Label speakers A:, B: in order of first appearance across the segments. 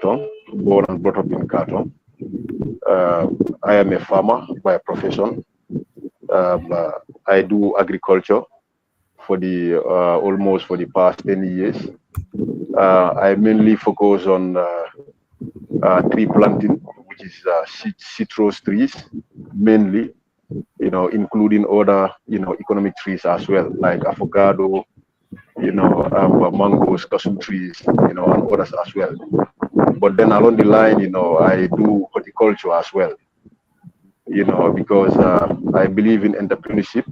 A: born and brought up in Carton. I am a farmer by profession. I do agriculture for the almost for the past 10 years. I mainly focus on tree planting, which is citrus trees, mainly, including other, economic trees as well, like avocado, mangoes, cashew trees, and others as well. But then along the line, I do horticulture as well, because I believe in entrepreneurship,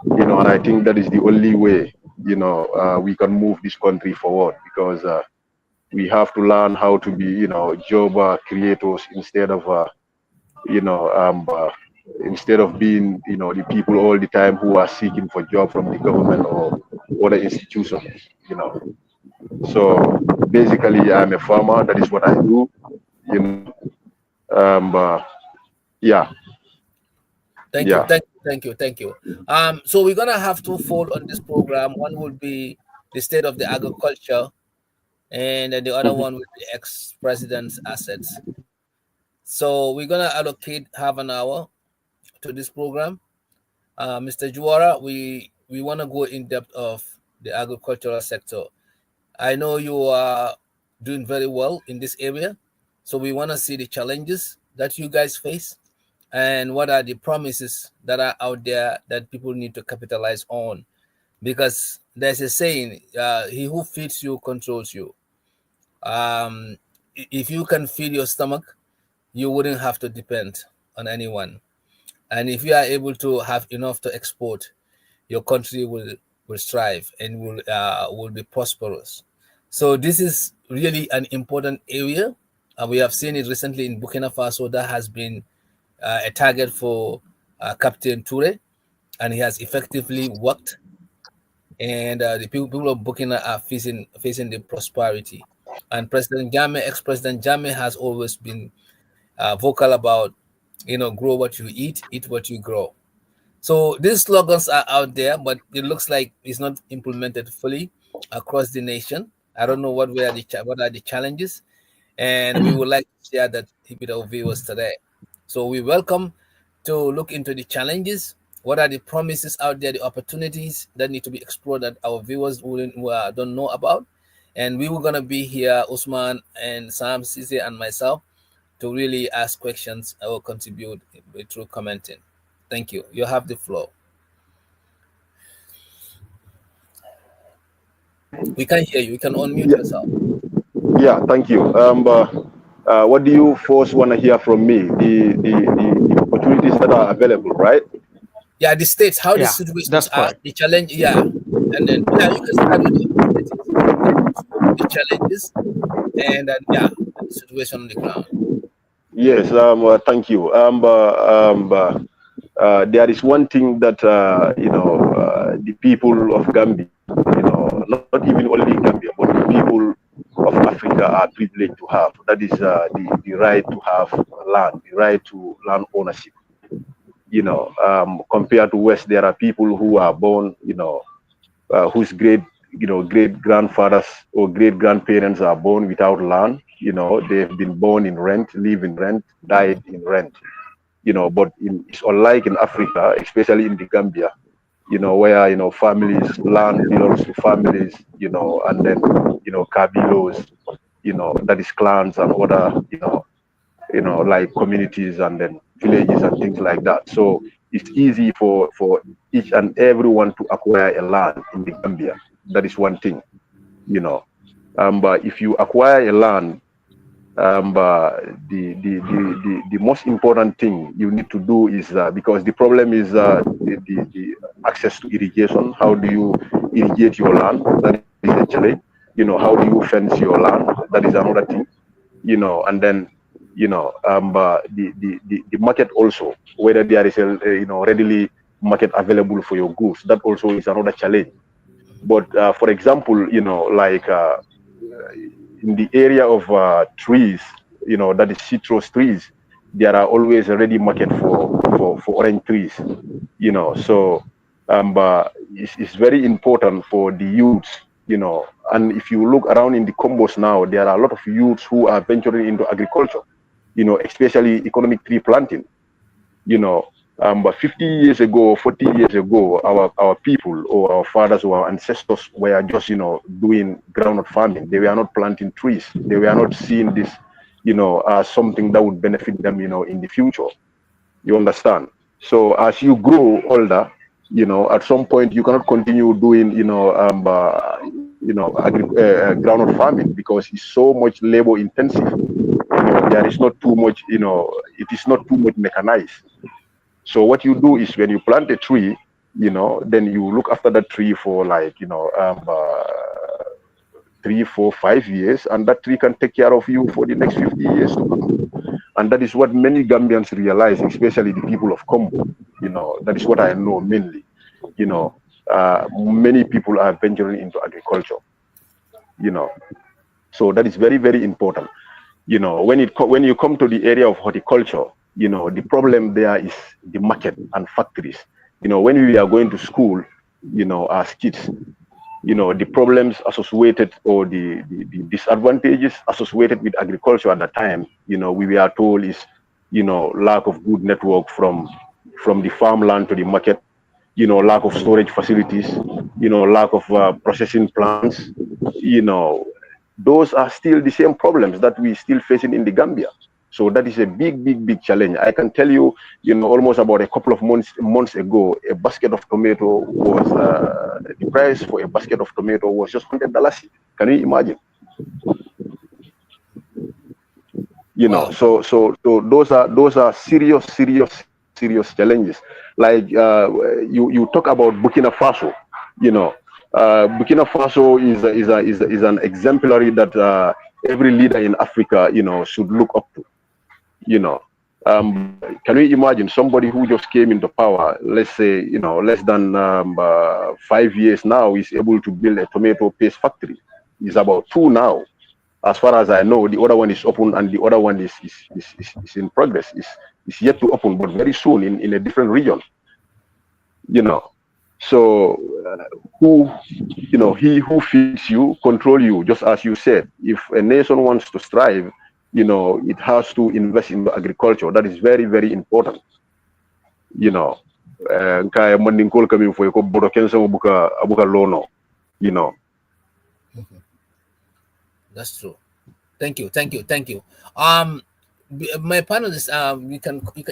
A: and I think that is the only way, we can move this country forward because we have to learn how to be, job creators you know, um, uh, instead of being, the people all the time who are seeking for job from the government or other institutions, you know. So basically, I'm a farmer. That is what I do, you know. Um, uh, yeah,
B: Thank you,
A: yeah.
B: thank you, thank you, thank you. So we're gonna have to fold on this program. One will be the state of the agriculture, and then the other
A: Mhm.
B: one will be ex-president's assets. So we're gonna allocate half an hour to this program. Mr. Juwara, we want to go in depth of the agricultural sector. I know you are doing very well in this area, so we want to see the challenges that you guys face and what are the promises that are out there that people need to capitalize on. Because there's a saying, he who feeds you controls you. If you can feed your stomach, you wouldn't have to depend on anyone. And if you are able to have enough to export, your country will strive and will be prosperous. So this is really an important area. We have seen it recently in Burkina Faso. That has been a target for Captain Toure, and he has effectively worked. And the people of Burkina are facing the prosperity. And President Jammeh, ex-President Jammeh, has always been vocal about, grow what you eat what you grow. So these slogans are out there, but it looks like it's not implemented fully across the nation. I don't know what are the challenges, and we would like to share that with our viewers today. So we welcome to look into the challenges. What are the promises out there, the opportunities that need to be explored that our viewers don't know about? And we were gonna be here, Usman and Sam, Ceesay, and myself, to really ask questions or contribute through commenting. Thank you. You have the floor. We can hear you. You can unmute
A: Yeah,
B: yourself.
A: yeah, thank you. What do you first want to hear from me? The opportunities that are available, right?
B: Yeah, the states, how the
C: Yeah,
B: situations
C: that's
B: are,
C: correct.
B: the challenge. Yeah, and then yeah, you can start with the opportunities, then the challenges, and then yeah, and the situation on the ground.
A: Yes, thank you. There is one thing that the people of Gambia, not even only Gambia, but the people of Africa are privileged to have. That is the right to have land, the right to land ownership. Compared to West, there are people who are born, whose great grandfathers or great grandparents are born without land. They've been born in rent, live in rent, died in rent. But it's unlike in Africa, especially in the Gambia, where families land belongs to families, and then kabilos, that is clans and other, like communities and then villages and things like that. So it's easy for each and everyone to acquire a land in the Gambia. That is one thing, you know. But if you acquire a land, the most important thing you need to do is because the problem is the access to irrigation. How do you irrigate your land? That is a challenge. How do you fence your land? That is another thing. And then the market also, whether there is a readily market available for your goods. That also is another challenge. But for example, like in the area of trees, that is citrus trees, there are always a ready market for orange trees, So it's very important for the youths, And if you look around in the combos now, there are a lot of youths who are venturing into agriculture, especially economic tree planting. But 50 years ago, 40 years ago, our people or our fathers or our ancestors were just, doing groundnut farming. They were not planting trees. They were not seeing this, as something that would benefit them, in the future. You understand? So as you grow older, at some point you cannot continue doing, groundnut farming because it's so much labor intensive. There is not too much, it is not too much mechanized. So what you do is when you plant a tree, then you look after that tree for like, 3, 4, 5 years, and that tree can take care of you for the next 50 years to come. And that is what many Gambians realize, especially the people of Combo. That is what I know mainly. Many people are venturing into agriculture. So that is very, very important. When you come to the area of horticulture, the problem there is the market and factories. When we are going to school, as kids, the problems associated or the disadvantages associated with agriculture at the time, we were told is, lack of good network from the farmland to the market, lack of storage facilities, lack of processing plants, those are still the same problems that we still facing in the Gambia. So that is a big, big, big challenge. I can tell you, almost about a couple of months ago, a basket of tomato was the price for a basket of tomato was just $100. Can you imagine?
B: Wow.
A: So those are serious challenges. Like you talk about Burkina Faso, Burkina Faso is an exemplary that every leader in Africa, should look up to. Can we imagine somebody who just came into power, let's say, less than 5 years now, is able to build a tomato paste factory? It's about 2 now. As far as I know, the other one is open and the other one is in progress. Is yet to open, but very soon in a different region. So who, he who feeds you, control you, just as you said. If a nation wants to strive, it has to invest in agriculture. That is very, very important. Kaya mandingkol kami fo ko bodoken sama buka lono.
B: That's true. Thank you. My panelists,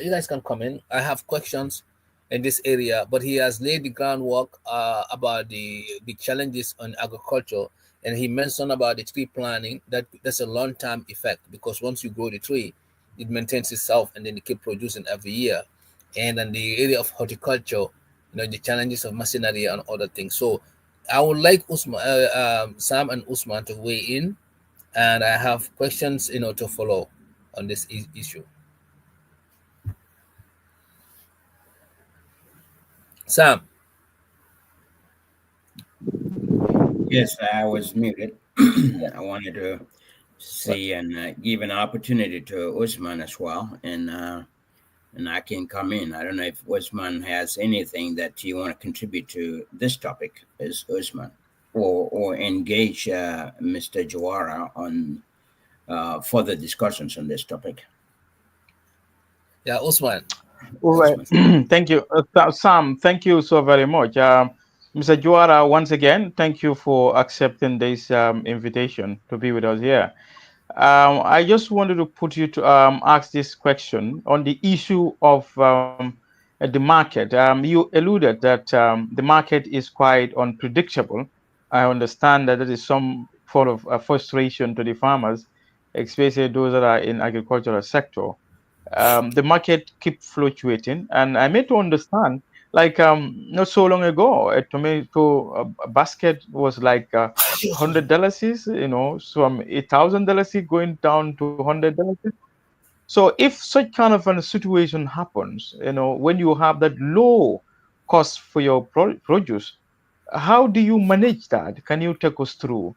B: you guys can come in. I have questions in this area, but he has laid the groundwork about the challenges on agriculture, and he mentioned about the tree planting. That's a long-term effect, because once you grow the tree, it maintains itself, and then it keep producing every year. And in the area of horticulture, the challenges of machinery and other things. So I would like Sam and Usman to weigh in, and I have questions, to follow on this issue. Sam.
C: Yes, I was muted. I wanted to see and give an opportunity to Usman as well, and I can come in. I don't know if Usman has anything that you want to contribute to this topic, is Usman, or engage Mr. Juwara on further discussions on this topic.
B: Yeah, Usman.
D: All right. Thank you, Sam. Thank you so very much. Mr. Juara, once again, thank you for accepting this invitation to be with us here. I just wanted to put you to ask this question on the issue of the market. You alluded that the market is quite unpredictable. I understand that there is some sort of frustration to the farmers, especially those that are in agricultural sector. The market keep fluctuating, and I made to understand, like not so long ago, a tomato basket was like $100, from $1,000 going down to $100. So if such kind of a situation happens, when you have that low cost for your produce, how do you manage that? Can you take us through?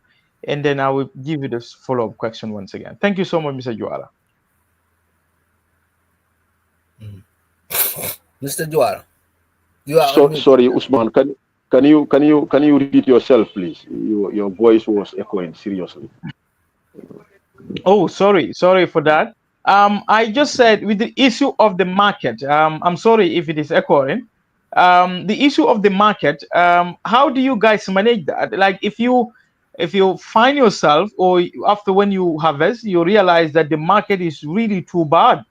D: And then I will give you this follow-up question once again. Thank you so much, Mr. Juara.
B: Mr. Juara, you are
A: Sorry, Usman. Can you repeat yourself, please? Your voice was echoing seriously.
D: Oh, sorry for that. I just said with the issue of the market. I'm sorry if it is echoing. The issue of the market. How do you guys manage that? Like if you find yourself or after when you harvest, you realize that the market is really too bad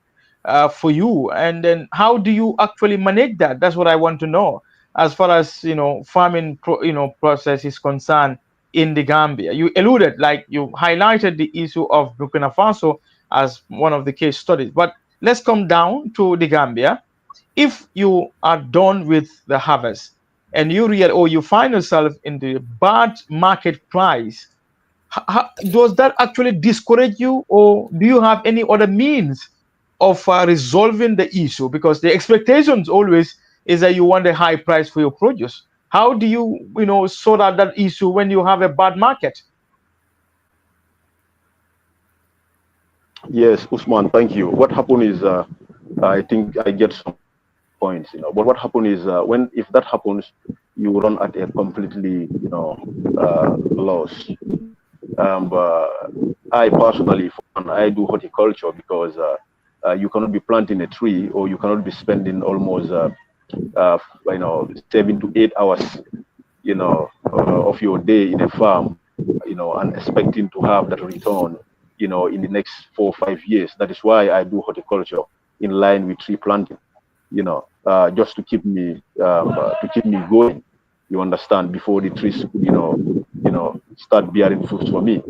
D: for you, and then how do you actually manage that? That's what I want to know. As far as farming process is concerned in the Gambia. You alluded, like you highlighted the issue of Burkina Faso as one of the case studies. But let's come down to the Gambia. If you are done with the harvest and you real or you find yourself in the bad market price, does that actually discourage you, or do you have any other means of resolving the issue? Because the expectations always is that you want a high price for your produce. How do you sort out that issue when you have a bad market?
A: Yes, Usman, thank you. What happened is, I think I get some points, but what happened is, if that happens, you run at a completely, loss. I personally, for one, I do horticulture because you cannot be planting a tree, or you cannot be spending almost, 7 to 8 hours, of your day in a farm, and expecting to have that return, in the next 4 or 5 years. That is why I do horticulture in line with tree planting, just to keep me going. You understand, before the trees could, start bearing fruits for me.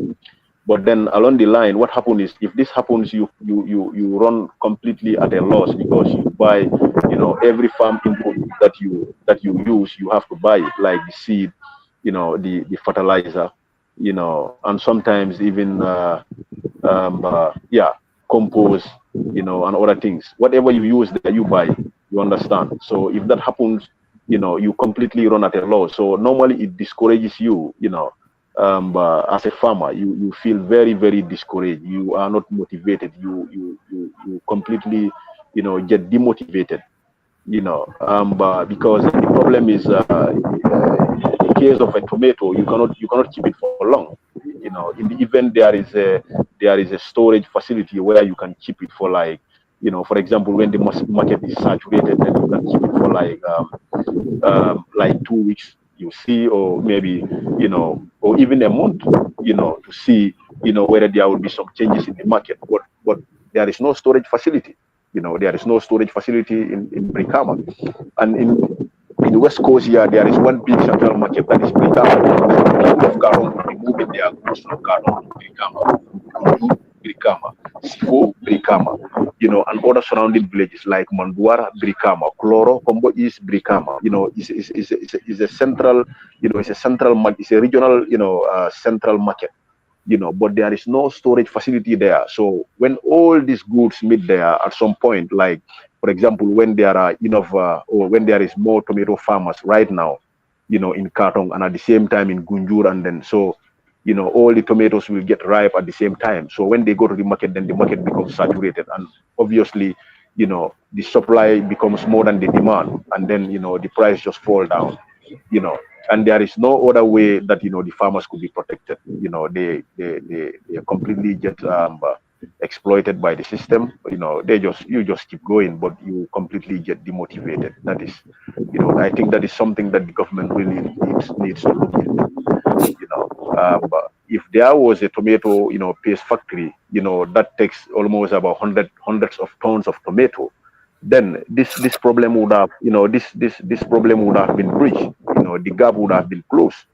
A: But then along the line, what happens is, if this happens, you run completely at a loss, because you buy, every farm input that you use, you have to buy it, like the seed, the fertilizer, and sometimes even yeah, compost, and other things. Whatever you use there, you buy. You understand? So if that happens, you completely run at a loss. So normally it discourages you, as a farmer, you feel very, very discouraged. You are not motivated. You completely, get demotivated. Because the problem is, in case of a tomato, you cannot keep it for long. In the event there is a storage facility where you can keep it for, like, for example, when the market is saturated, then you can keep it for like 2 weeks, you see, or maybe, or even a month, to see, whether there will be some changes in the market. But there is no storage facility. There is no storage facility in Brikama. And in the West Coast here, there is one big central market, that is Brikama. People of Karong will be moving their goods from Karong to Brikama, Kundu, Brikama, Sifo, Brikama, and other surrounding villages like Manduara, Brikama, Kloro, Kombo East, Brikama. Is a central, it's a regional, central market. But there is no storage facility there. So when all these goods meet there at some point, like, for example, when there are enough, or when there is more tomato farmers right now, in Katong, and at the same time in Gunjur, and then so, all the tomatoes will get ripe at the same time. So when they go to the market, then the market becomes saturated, and obviously, the supply becomes more than the demand, and then, the price just fall down, you know and there is no other way that, the farmers could be protected. They completely get exploited by the system. You just keep going, but you completely get demotivated. That is, I think that is something that the government really needs to look into. But if there was a tomato, paste factory, that takes almost about hundreds of tons of tomato, then this problem would have, this problem would have been bridged. The gap would have been closed.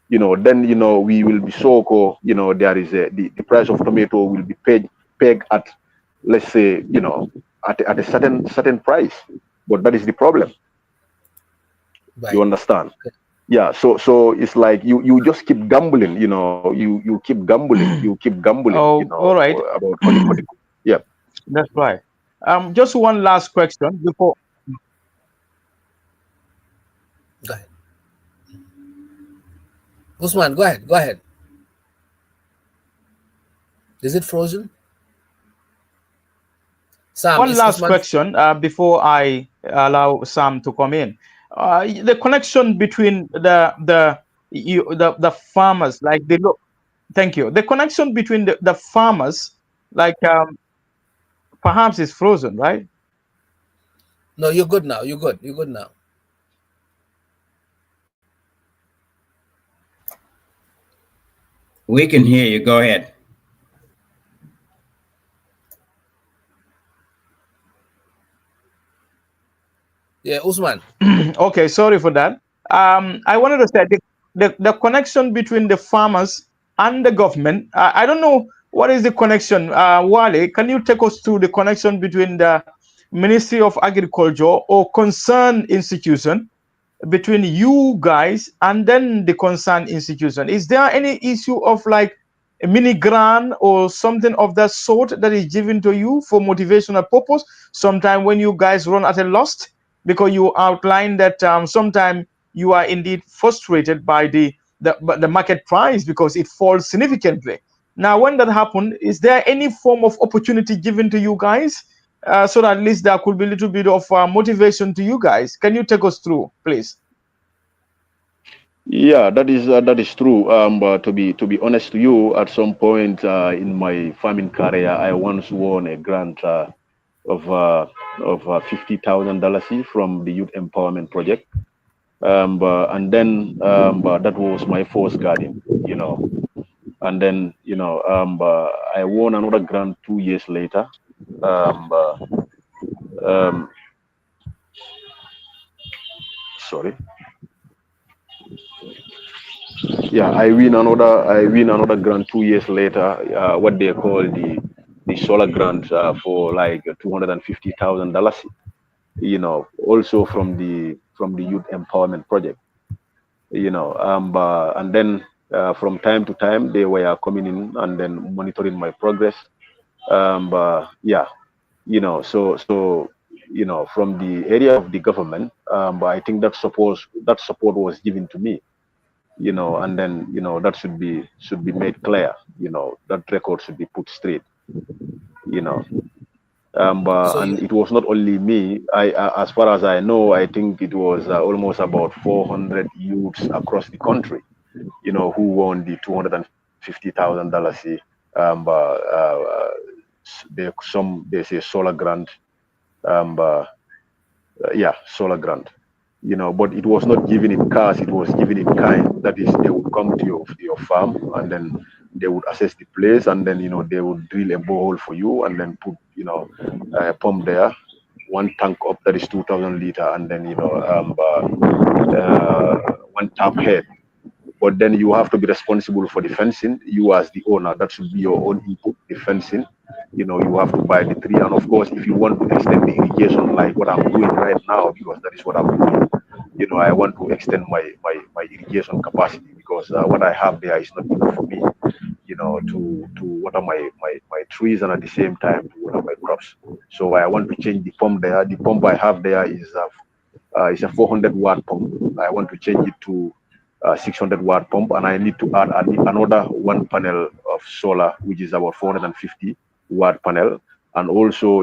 A: Then, we will be so there is the price of tomato will be pegged at, let's say, at a certain price. But that is the problem.
B: Right.
A: You understand? Yeah. So it's like you just keep gambling. You keep gambling. You keep gambling.
D: Oh, all right.
A: About yeah.
D: That's right. Just one last question before.
B: Go ahead. Usman, go ahead. Go ahead. Is it frozen? Sam,
D: One last
B: Usman...
D: question before I allow Sam to come in. the connection between the farmers, like thank you. The connection between the farmers, like perhaps is frozen, right?
B: No, you're good now. You're good. You're good now.
C: We can hear you. Go ahead.
B: Yeah, Usman.
D: Okay, sorry for that. I wanted to say the connection between the farmers and the government. I don't know what is the connection. Wale, can you take us through the connection between the Ministry of Agriculture or concerned institution between you guys and then the concerned institution? Is there any issue of like a mini grant or something of that sort that is given to you for motivational purpose? Sometime when you guys run at a loss, because you outlined that sometimes you are indeed frustrated by the market price because it falls significantly. Now, when that happened, is there any form of opportunity given to you guys so that at least there could be a little bit of motivation to you guys? Can you take us through, please?
A: Yeah, that is true. But to be honest to you, at some point in my farming career, I once won a grant of $50,000 from the Youth Empowerment Project. And then that was my first garden, And then I won another grant 2 years later. Um, uh, um, Sorry. Yeah, I win another grant 2 years later. What they call the solar grant for like $250,000. Also from the Youth Empowerment Project. And then from time to time they were coming in and then monitoring my progress. Yeah, so from the area of the government, but I think that support was given to me, and then that should be made clear. That record should be put straight. You know,
B: So
A: and
B: you
A: it was not only me. As far as I know, I think it was almost about 400 youths across the country, who won the $250,000. They say solar grant. Um, uh, yeah, solar grant. But it was not given in cash; it was given in kind. That is, they would come to your farm and then they would assess the place and then they would drill a borehole for you and then put a pump there, one tank up that is 2,000 liter, and then one tap head. But then you have to be responsible for the fencing. You as the owner, that should be your own input. The fencing, you have to buy the tree, and of course, if you want to extend the irrigation, like what I'm doing right now, because that is what I'm doing. I want to extend my irrigation capacity because what I have there is not enough for me. To water my trees and at the same time to water my crops. So I want to change the pump there. The pump I have there is a 400-watt pump. I want to change it to 600-watt pump, and I need to add another one panel of solar, which is about 450-watt panel, and also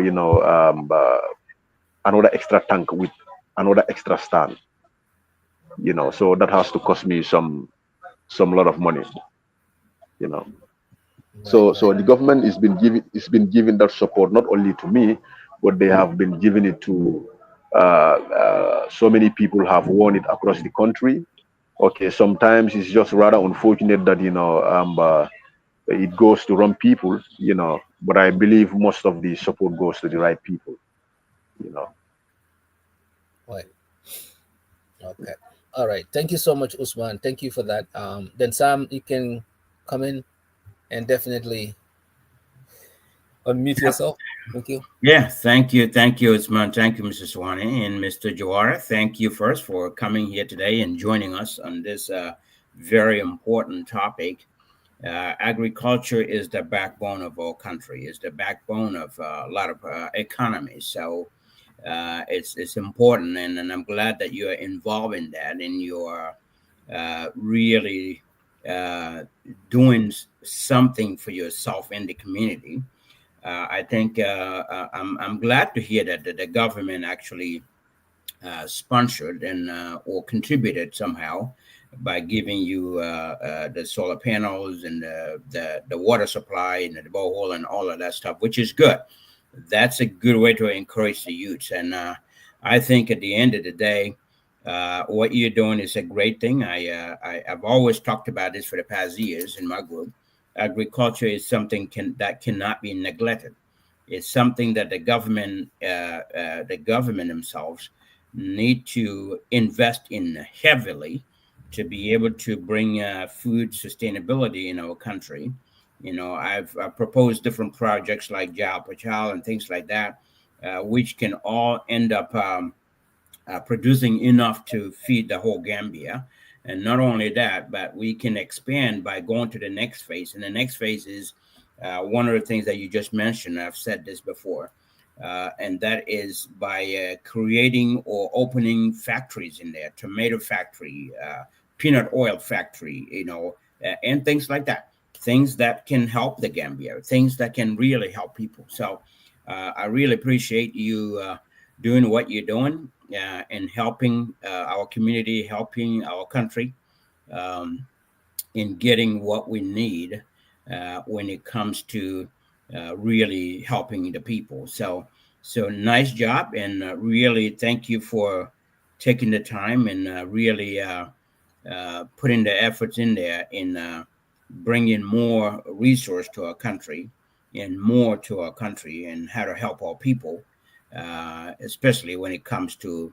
A: another extra tank with another extra stand. So that has to cost me some lot of money. You know.
B: right,
A: So
B: right.
A: the government has been giving that support not only to me, but they have been giving it to so many people have won it across the country. Okay, sometimes it's just rather unfortunate that it goes to wrong people, but I believe most of the support goes to the right people. You know.
B: Right. Okay. All right. Thank you so much, Usman. Thank you for that. Then Sam, you can come in and definitely unmute yourself. Thank you.
C: Yeah, thank you. Thank you, Usman. Thank you, Mr. Sawaneh and Mr. Juwara. Thank you first for coming here today and joining us on this very important topic. Agriculture is the backbone of our country, is the backbone of a lot of economies. So it's important, and I'm glad that you are involved in that, and you are really doing something for yourself and the community. I think I'm glad to hear that the government actually sponsored and or contributed somehow by giving you the solar panels and the water supply and the borehole and all of that stuff, which is good. That's a good way to encourage the youths. And I think at the end of the day, what you're doing is a great thing. I've always talked about this for the past years in my group. Agriculture is something that cannot be neglected. It's something that the government themselves need to invest in heavily to be able to bring food sustainability in our country. I've proposed different projects like Jal Pachal and things like that, which can all end up producing enough to feed the whole Gambia. And not only that, but we can expand by going to the next phase. And the next phase is one of the things that you just mentioned. I've said this before. And that is by creating or opening factories in there, tomato factory, peanut oil factory, and things like that. Things that can help the Gambia, things that can really help people. So I really appreciate you doing what you're doing and helping our community, helping our country in getting what we need when it comes to really helping the people. So nice job, and really thank you for taking the time and really putting the efforts in there in bringing more resource to our country and more to our country and how to help our people, especially when it comes to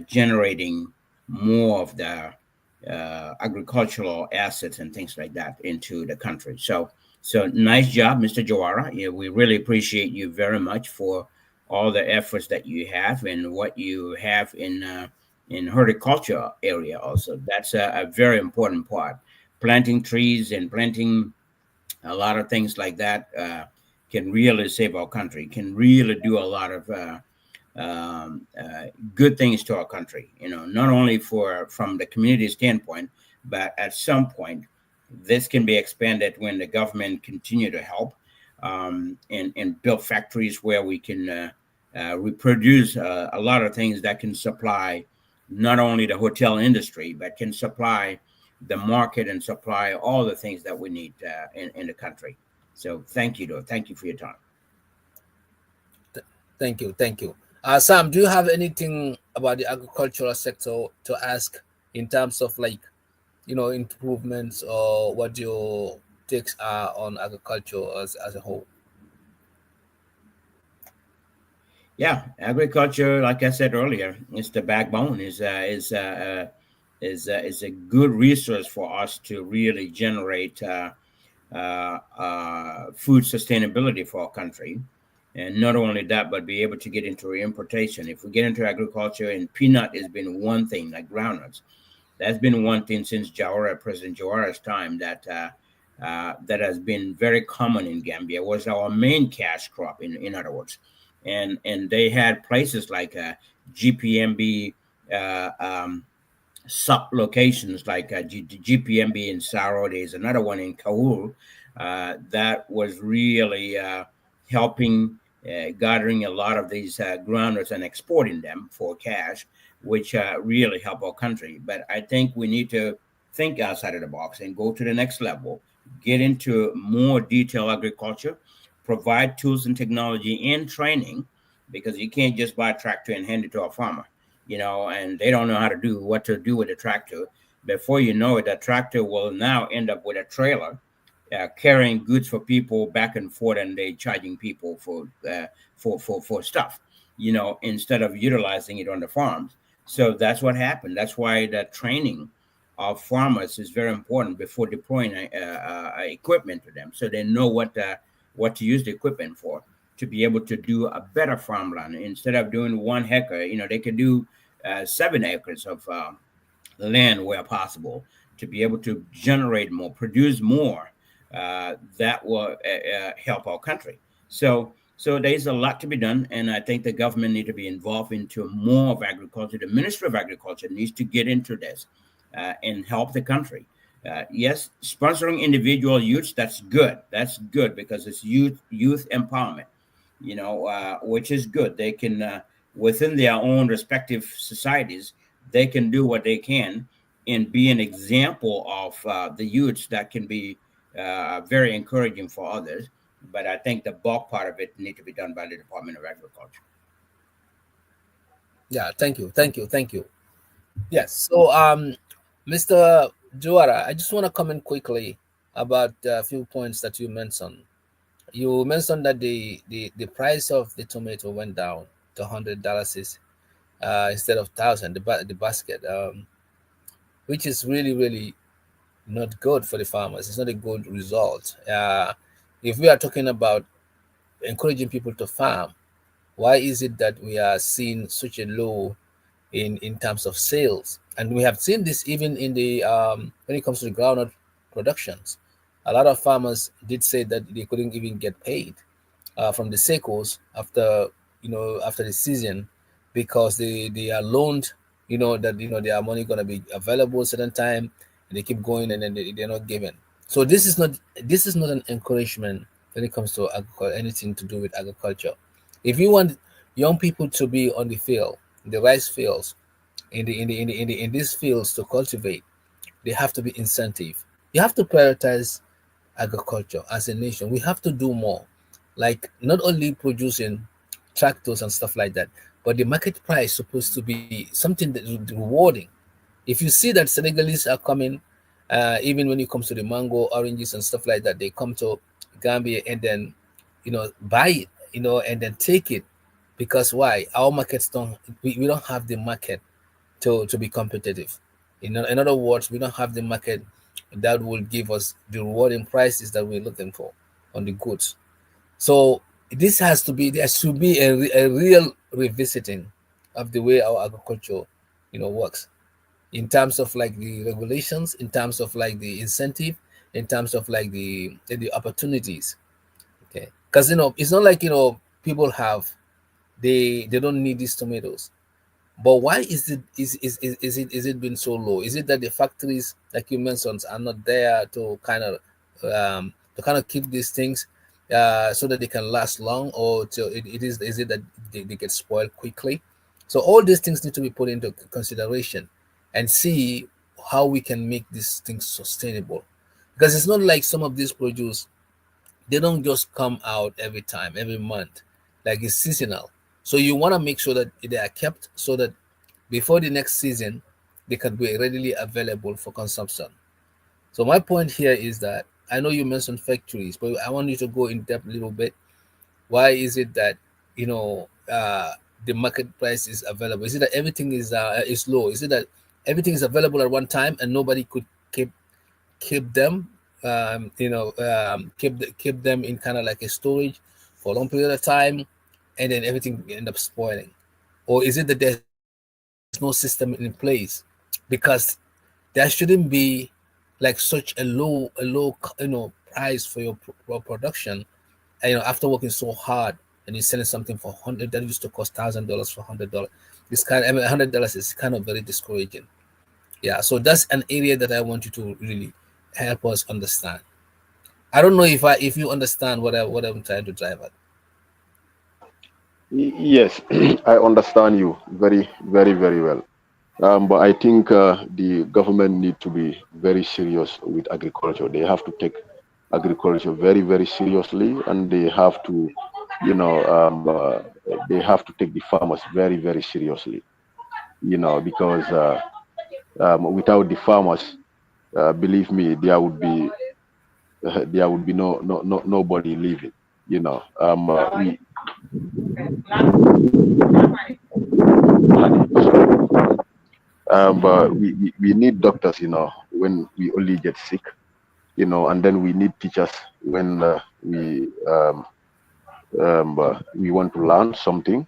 C: generating more of the agricultural assets and things like that into the country. So nice job, Mr. Juwara. Yeah, we really appreciate you very much for all the efforts that you have and what you have in horticulture area also. That's a very important part. Planting trees and planting a lot of things like that can really save our country, can really do a lot of good things to our country, not only from the community standpoint, but at some point, this can be expanded when the government continue to help and build factories where we can reproduce a lot of things that can supply not only the hotel industry, but can supply the market and supply all the things that we need in the country. So thank you, though. Thank you for your time.
B: Thank you. Sam, do you have anything about the agricultural sector to ask in terms of improvements, or what your takes are on agriculture as a whole?
C: Yeah, agriculture, like I said earlier, is the backbone. Is a good resource for us to really generate food sustainability for our country. And not only that, but be able to get into importation. If we get into agriculture, and peanut has been one thing, like groundnuts, that's been one thing since President Jawara's time that has been very common in Gambia, was our main cash crop, in other words. And they had places like GPMB sub locations like GPMB in Saro. There's another one in Kahul that was really helping gathering a lot of these groundnuts and exporting them for cash, which really help our country. But I think we need to think outside of the box and go to the next level, get into more detailed agriculture, provide tools and technology and training, because you can't just buy a tractor and hand it to a farmer, and they don't know what to do with a tractor. Before you know it, that tractor will now end up with a trailer carrying goods for people back and forth, and they charging people for stuff, instead of utilizing it on the farms. So that's what happened. That's why the training of farmers is very important before deploying equipment to them, so they know what to use the equipment for, to be able to do a better farmland. Instead of doing 1 hectare, they could do 7 acres of land where possible, to be able to generate more, produce more. That will help our country. So there's a lot to be done, and I think the government need to be involved into more of agriculture. The Ministry of Agriculture needs to get into this and help the country. Yes, sponsoring individual youths, that's good. That's good because it's youth empowerment, which is good. They can within their own respective societies, they can do what they can and be an example of the youths that can be very encouraging for others. But I think the bulk part of it need to be done by the Department of Agriculture.
B: Yeah, thank you. Yes. So, Mr. Juwara, I just want to comment quickly about a few points that you mentioned. You mentioned that the price of the tomato went down to $100 instead of 1,000, the basket, which is really not good for the farmers. It's not a good result. If we are talking about encouraging people to farm, why is it that we are seeing such a low in terms of sales? And we have seen this even in the when it comes to the groundnut productions. A lot of farmers did say that they couldn't even get paid from the secos after after the season, because they are loaned, that their money going to be available a certain time, and they keep going, and then they're not given. So this is not an encouragement when it comes to agriculture, anything to do with agriculture. If you want young people to be on the field, the rice fields, in these fields to cultivate, they have to be incentive. You have to prioritize agriculture as a nation. We have to do more, like not only producing tractors and stuff like that, but the market price supposed to be something that is rewarding. If you see that Senegalese are coming, even when it comes to the mango, oranges, and stuff like that, they come to Gambia and then buy it, and then take it, because why? Our markets we don't have the market to be competitive. In other words, we don't have the market that will give us the rewarding prices that we're looking for on the goods. So there should be a real revisiting of the way our agriculture works, in terms of like the regulations, in terms of like the incentive, in terms of like the opportunities. Okay, because it's not like people they don't need these tomatoes. But why is it been so low? Is it that the factories, like you mentioned, are not there to kind of keep these things so that they can last long, or is it that they get spoiled quickly? So all these things need to be put into consideration and see how we can make these things sustainable. Because it's not like some of these produce, they don't just come out every time, every month, like it's seasonal. So you want to make sure that they are kept so that before the next season, they can be readily available for consumption. So my point here is that I know you mentioned factories, but I want you to go in depth a little bit. Why is it that the market price is available? Is it that everything is low? Is it that everything is available at one time and nobody could keep them, keep them in kind of like a storage for a long period of time, and then everything end up spoiling? Or is it that there's no system in place? Because there shouldn't be like such a low price for your production. And, after working so hard and you're selling something for 100 that used to cost $1,000 for $100, $100 is kind of very discouraging. Yeah, so that's an area that I want you to really help us understand. I don't know if you understand what I'm trying to drive at.
A: Yes, I understand you very, very, very well. But I think the government need to be very serious with agriculture. They have to take agriculture very, very seriously, and they have to, they have to take the farmers very, very seriously. Because without the farmers, believe me, there would be nobody living. But we need doctors, when we only get sick, and then we need teachers when we want to learn something.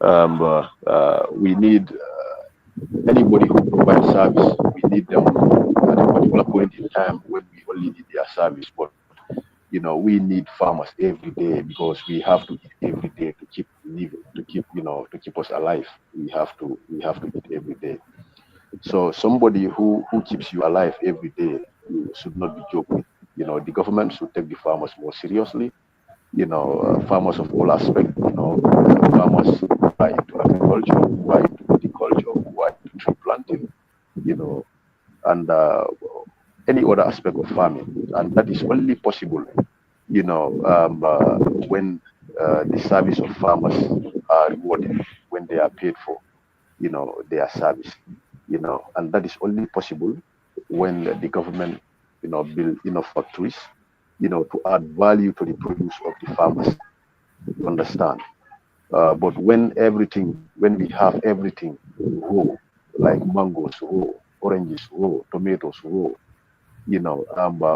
A: We need anybody who provides service. We need them at a particular point in time when we only need their service. But we need farmers every day, because we have to eat every day to keep living, to keep us alive. We have to eat every day. So somebody who keeps you alive every day, you should not be joked with. The government should take the farmers more seriously. Farmers of all aspects. Farmers are into agriculture, who are into horticulture, who are into tree planting, and any other aspect of farming. And that is only possible, when the service of farmers are rewarded, when they are paid for, their service, and that is only possible when the government, build enough factories, to add value to the produce of the farmers. You understand? But when we have everything raw, like mangoes raw, oranges raw, tomatoes raw,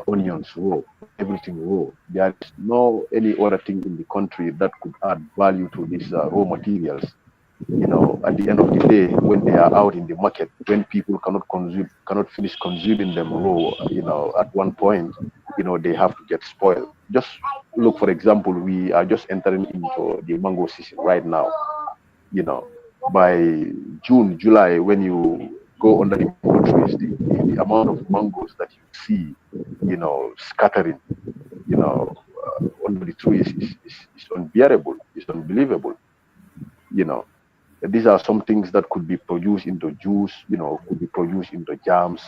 A: onions raw, everything raw. There is no any other thing in the country that could add value to these raw materials. At the end of the day, when they are out in the market, when people cannot finish consuming them raw, at one point, they have to get spoiled. Just look, for example, we are just entering into the mango season right now. You know, by June, July, when you go under the mango trees, the amount of mangoes that you see, scattering, under the trees is unbearable, is unbelievable. You know, these are some things that could be produced into juice, could be produced into jams,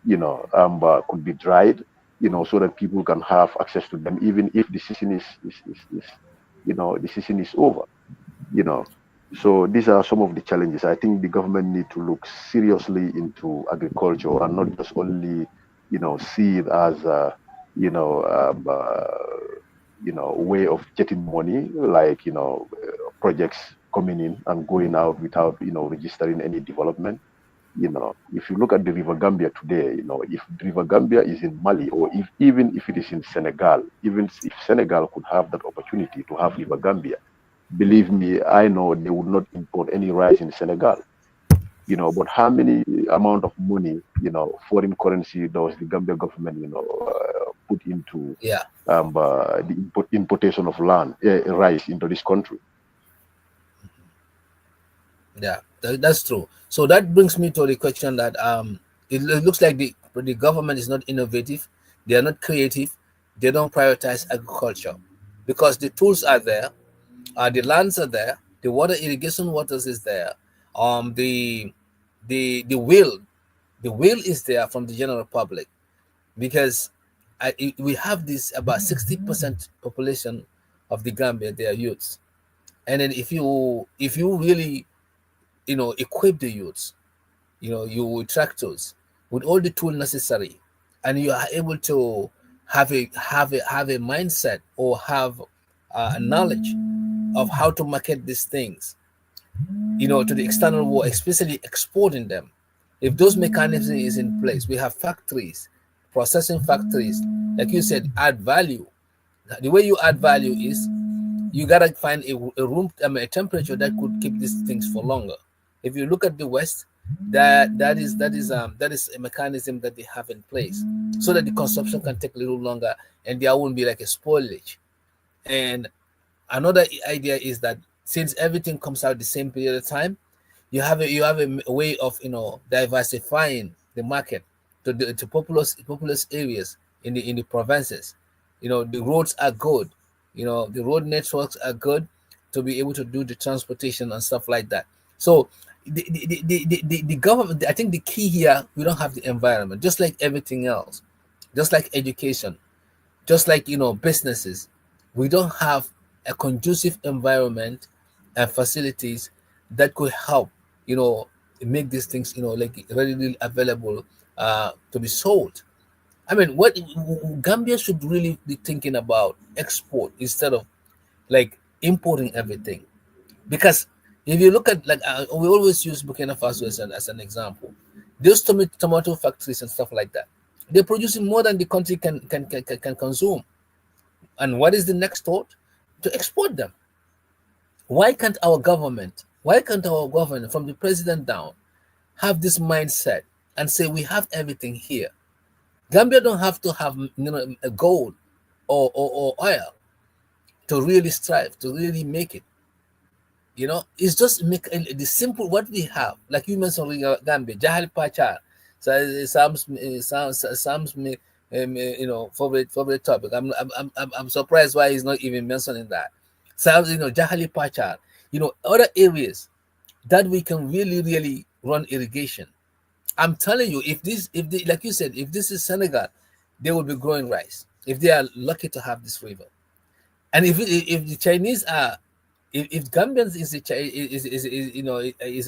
A: could be dried, so that people can have access to them, even if the season is the season is over, you know. So these are some of the challenges. I think the government need to look seriously into agriculture and not just only, see it as a, way of getting money, like, projects coming in and going out without, registering any development. If you look at the River Gambia today, if the River Gambia is in Mali, or even if it is in Senegal, even if Senegal could have that opportunity to have River Gambia, believe me, I know they would not import any rice in Senegal. But how many amount of money, foreign currency does the Gambia government, put into the importation of rice into this country?
B: Yeah, that's true. So that brings me to the question that it looks like the government is not innovative, they are not creative, they don't prioritize agriculture because the tools are there, the lands are there, the water irrigation waters is there, the will, the will is there from the general public because we have this about 60% population of the Gambia, they are youths, and then if you really equip the youths, you with tractors, with all the tools necessary, and you are able to have a mindset or have a knowledge of how to market these things, to the external world, especially exporting them. If those mechanisms is in place, we have factories, processing factories, like you said, add value. The way you add value is you gotta find a room, a temperature that could keep these things for longer. If you look at the West, that is a mechanism that they have in place so that the consumption can take a little longer and there won't be like a spoilage. And another idea is that since everything comes out the same period of time, you have a way of diversifying the market to populous areas in the provinces. The roads are good, the road networks are good to be able to do the transportation and stuff like that. So the government, I think the key here, we don't have the environment, just like everything else, just like education, just like businesses. We don't have a conducive environment and facilities that could help make these things like readily available to be sold. I mean, what Gambia should really be thinking about export instead of like importing everything. Because if you look at like we always use Burkina Faso as an example, those tomato factories and stuff like that, they're producing more than the country can consume. And what is the next thought? To export them. Why can't our government, from the president down, have this mindset and say we have everything here? Gambia don't have to have a gold or oil to really strive, to really make it. It's just make the simple what we have, like you mentioned Gambia, Jahal Pachar. So Sam's favorite topic. I'm surprised why he's not even mentioning that. Sam's Jahali Pachar. other areas that we can really run irrigation. I'm telling you, if they, like you said, if this is Senegal, they will be growing rice if they are lucky to have this river. And if the Chinese are, if Gambians is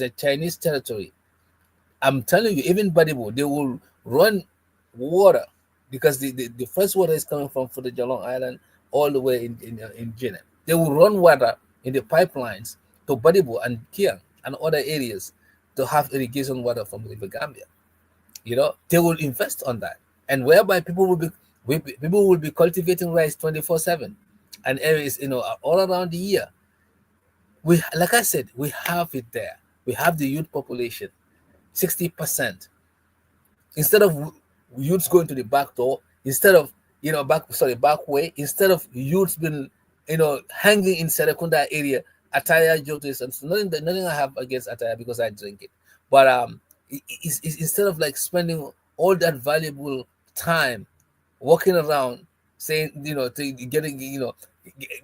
B: a Chinese territory, I'm telling you, even Badibo, they will run water because the first water is coming from the Jalong Island all the way in Guinea. They will run water in the pipelines to Badibo and Kiang and other areas to have irrigation water from River Gambia. They will invest on that, and whereby people will be cultivating rice 24/7, and areas all around the year. We, like I said, we have it there. We have the youth population, 60%. Instead of youths going to the back door, instead of back way, instead of youths being hanging in Serekunda area, attire jokes, and so nothing I have against attire because I drink it, but instead of like spending all that valuable time walking around saying getting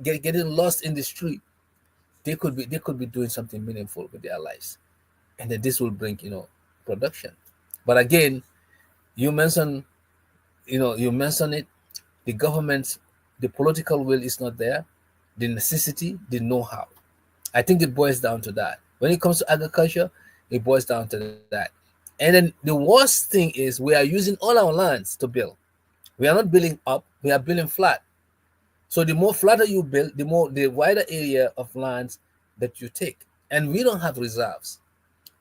B: getting lost in the street, they could be doing something meaningful with their lives, and then this will bring production. But again, you mentioned you mentioned it, the government, the political will is not there, the necessity, the know-how. I think it boils down to that. When it comes to agriculture, it boils down to that. And then the worst thing is we are using all our lands to build. We are not building up, we are building flat. So the more flatter you build, the wider area of lands that you take. And we don't have reserves.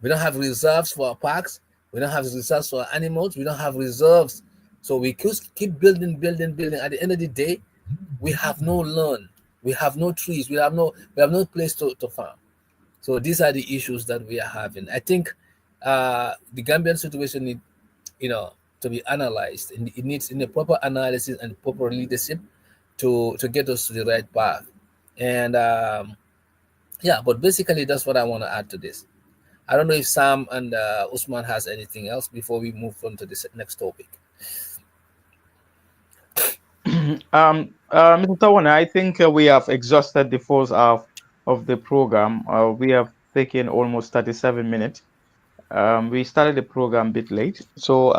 B: We don't have reserves for our parks. We don't have reserves for our animals. We don't have reserves. So we keep building, building, building. At the end of the day, we have no lawn. We have no trees. We have no place to farm. So these are the issues that we are having. I think the Gambian situation need, to be analyzed. And it needs in a proper analysis and proper leadership to get us to the right path. And yeah, but basically that's what I want to add to this. I don't know if Sam and Usman has anything else before we move on to this next topic.
D: Mr. Sawaneh, I think we have exhausted the first half of the program. We have taken almost 37 minutes. We started the program a bit late, so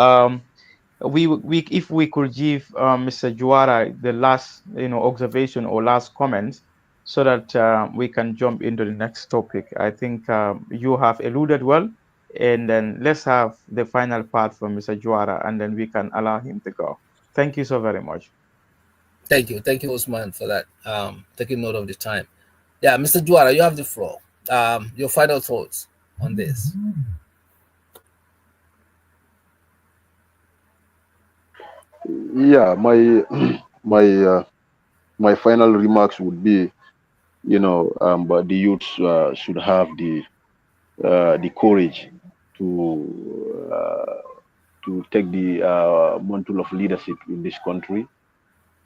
D: we if we could give Mr. Juwara the last observation or last comments, so that we can jump into the next topic. I think you have alluded well, and then let's have the final part from Mr. Juwara, and then we can allow him to go. Thank you so very much.
B: Thank you, Usman, for that. Taking note of the time. Yeah, Mr. Juara, you have the floor. Your final thoughts on this.
A: Yeah, my my final remarks would be, but the youths should have the courage uh, to take the mantle of leadership in this country.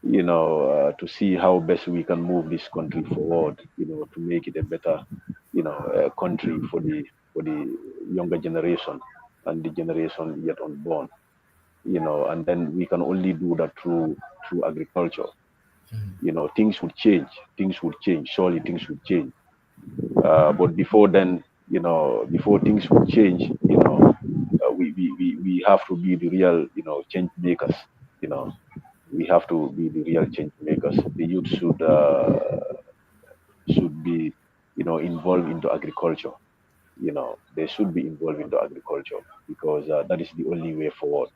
A: To see how best we can move this country forward. To make it a better, country for the younger generation and the generation yet unborn. And then we can only do that through agriculture. Things would change. Things would change. Surely things would change. But before then, before things would change, we have to be the real, change makers. You know, we have to be the real change makers. The youth should be, involved into agriculture. They should be involved into agriculture because that is the only way forward.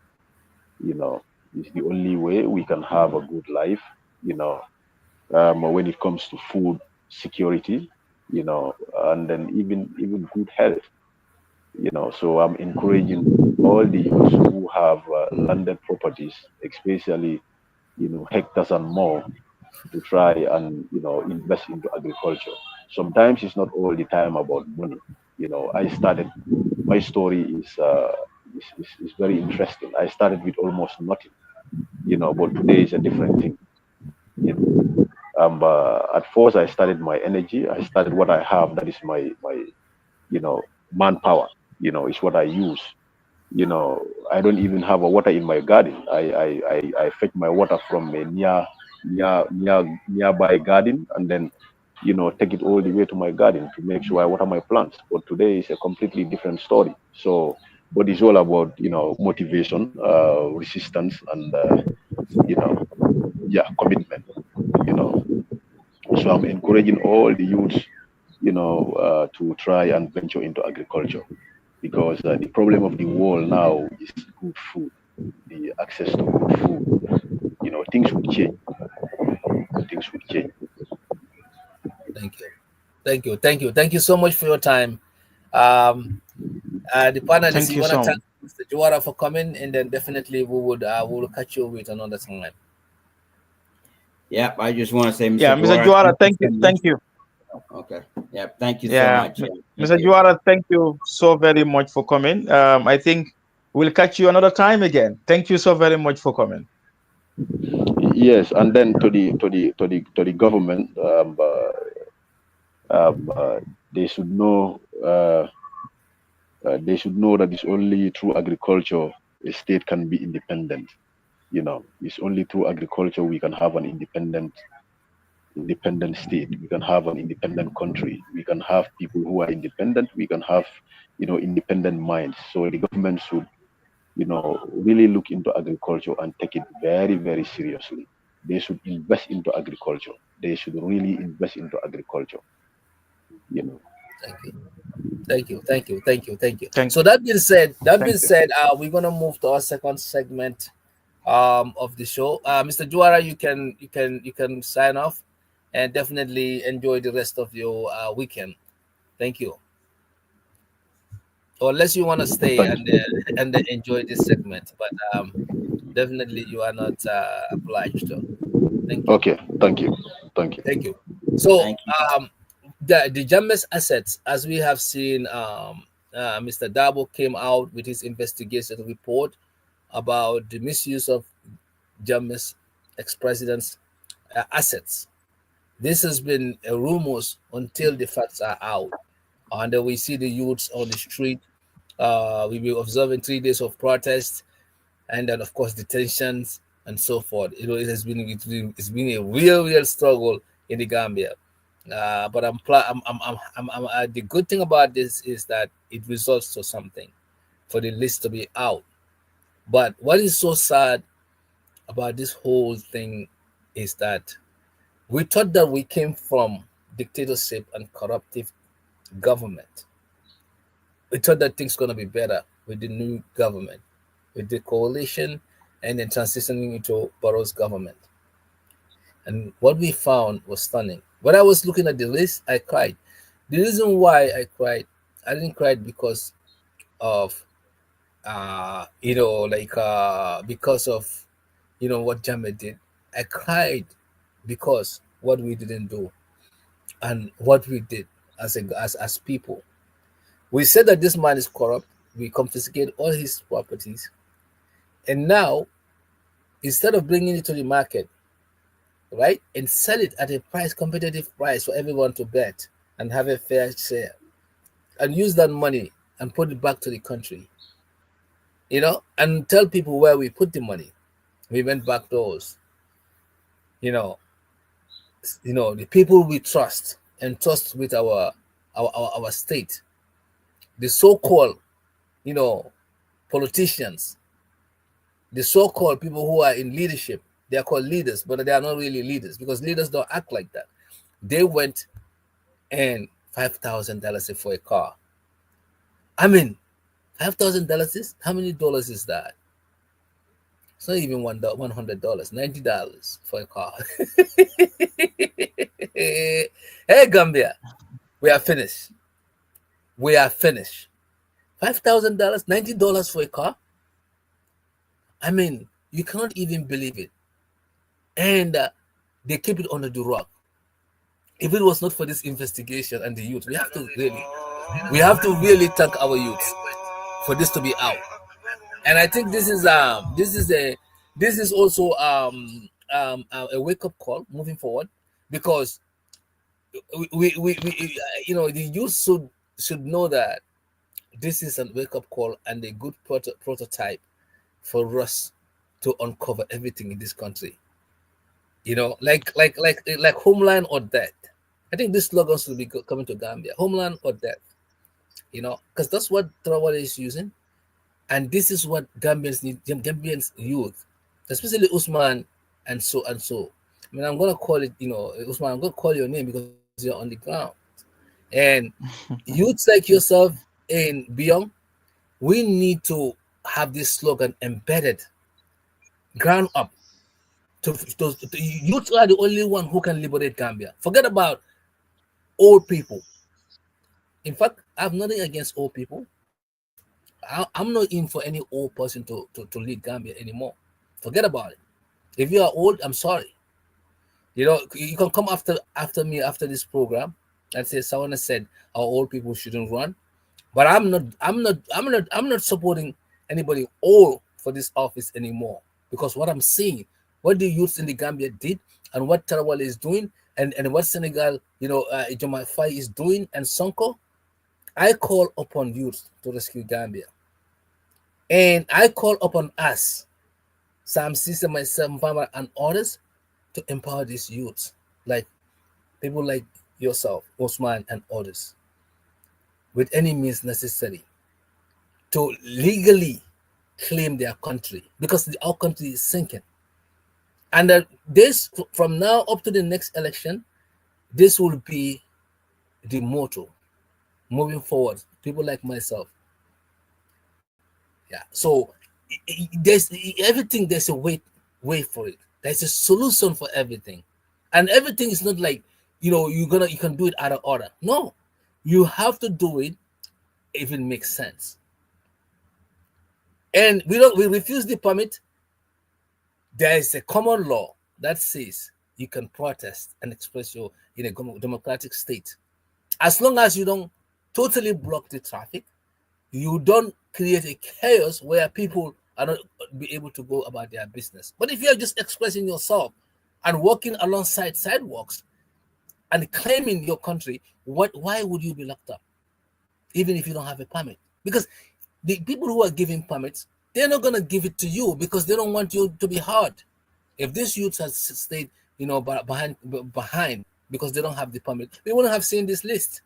A: You know, it's the only way we can have a good life. You know, when it comes to food security, and then even good health. So I'm encouraging all the youths who have landed properties, especially hectares and more, to try and invest into agriculture. Sometimes it's not all the time about money. I started. My story is very interesting. I started with almost nothing. But today is a different thing. You know, at first I started my energy. I started what I have. That is my manpower. Is what I use. I don't even have a water in my garden. I fetch my water from a nearby garden, and then take it all the way to my garden to make sure I water my plants. But today is a completely different story. So, but it's all about, motivation, resistance, and, yeah, commitment, you know. So I'm encouraging all the youths, to try and venture into agriculture because the problem of the world now is good food, the access to good food. Things would change. Things would change.
B: Thank you. Thank you so much for your time. Um, the panelists,
D: Thank
B: you
D: you
B: want to
D: so
B: thank
D: much.
B: Mr. Juwara for coming, and then definitely we will catch you with another time.
C: Yeah, I just want to say,
D: Yeah,
C: Mr.
D: Mr.
C: Juwara,
D: Juara,
C: thank you so much.
D: thank you.
C: Okay. Yeah, thank you so
D: Yeah,
C: much. Yeah, thank
D: Mr.
C: you.
D: Juara, thank you so very much for coming. I think we'll catch you another time again. Thank you so very much for coming.
A: Yes, and then to the government, they should know. They should know that it's only through agriculture a state can be independent. It's only through agriculture we can have an independent state. We can have an independent country. We can have people who are independent. We can have, independent minds. So the government should, really look into agriculture and take it very, very seriously. They should invest into agriculture. They should really invest into agriculture. You know.
B: Thank you. Thank you.
D: Thank
B: So that
D: thank
B: being
D: you.
B: said, we're gonna move to our second segment of the show. Mr. Juara, you can sign off and definitely enjoy the rest of your weekend. Thank you. Or unless you want to stay
A: Thank you.
B: and enjoy this segment, but definitely you are not obliged to. Thank you.
A: Okay. Thank you. Thank you.
B: Thank you. So
C: Thank you.
B: the Jammeh's assets, as we have seen, Mr. Dabo came out with his investigation report about the misuse of Jammeh's ex-president's assets. This has been a rumors until the facts are out, and then we see the youths on the street. We will observing 3 days of protest, and then of course detentions and so forth. It's been a real struggle in the Gambia. But the good thing about this is that it results to something for the list to be out. But what is so sad about this whole thing is that we thought that we came from dictatorship and corruptive government. We thought that things gonna be better with the new government, with the coalition, and then transitioning into Barrow's government. And what we found was stunning. When I was looking at the list, I cried. The reason why I didn't cry because of because of what Jammeh did. I cried because what we didn't do and what we did as people. We said that this man is corrupt. We confiscate all his properties, and now instead of bringing it to the market, right, and sell it at a competitive price for everyone to bet and have a fair share, and use that money and put it back to the country, and tell people where we put the money. We went back doors. The people we trust and trust with our state, the so-called, politicians, the so-called people who are in leadership. They are called leaders, but they are not really leaders because leaders don't act like that. They went and $5,000 for a car. I mean, $5,000. How many dollars is that? It's not even $100. $90 for a car. Hey, Gambia, we are finished. We are finished. $5,000, $90 for a car. I mean, you cannot even believe it. And they keep it under the rug. If it was not for this investigation and the youth, we have to really thank our youth for this to be out. And I think this is also a wake up call moving forward, because we the youth should know that this is a wake up call and a good prototype for us to uncover everything in this country. Like homeland or death. I think this slogan should be coming to Gambia: homeland or death. Because that's what Traore is using, and this is what Gambians need. Gambians youth, especially Usman and so and so. I mean, I'm gonna call it, Usman. I'm gonna call your name because you're on the ground, and youths like yourself and beyond, we need to have this slogan embedded, ground up. Youths are the only one who can liberate Gambia. Forget about old people. In fact, I have nothing against old people. I'm not in for any old person to lead Gambia anymore. Forget about it. If you are old, I'm sorry. You can come after me after this program and say someone said our old people shouldn't run. But I'm not supporting anybody old for this office anymore, because what I'm seeing, what the youths in the Gambia did, and what Tarawale is doing, and what Senegal, Jammeh is doing, and Sonko, I call upon youth to rescue Gambia. And I call upon us, Sam Ceesay, myself, Famara, and others, to empower these youths, like people like yourself, Osman, and others, with any means necessary, to legally claim their country, because our country is sinking. And this, from now up to the next election, this will be the motto moving forward. People like myself. Yeah. So there's everything. There's a way for it. There's a solution for everything, and everything is not like you can do it out of order. No, you have to do it if it makes sense. And we refuse the permit. There is a common law that says you can protest and express your in a democratic state, as long as you don't totally block the traffic, you don't create a chaos where people are not be able to go about their business. But if you're just expressing yourself and walking alongside sidewalks and claiming your country, why would you be locked up, even if you don't have a permit? Because the people who are giving permits, they're not going to give it to you because they don't want you to be hard. If this youth has stayed, behind because they don't have the permit, we wouldn't have seen this list.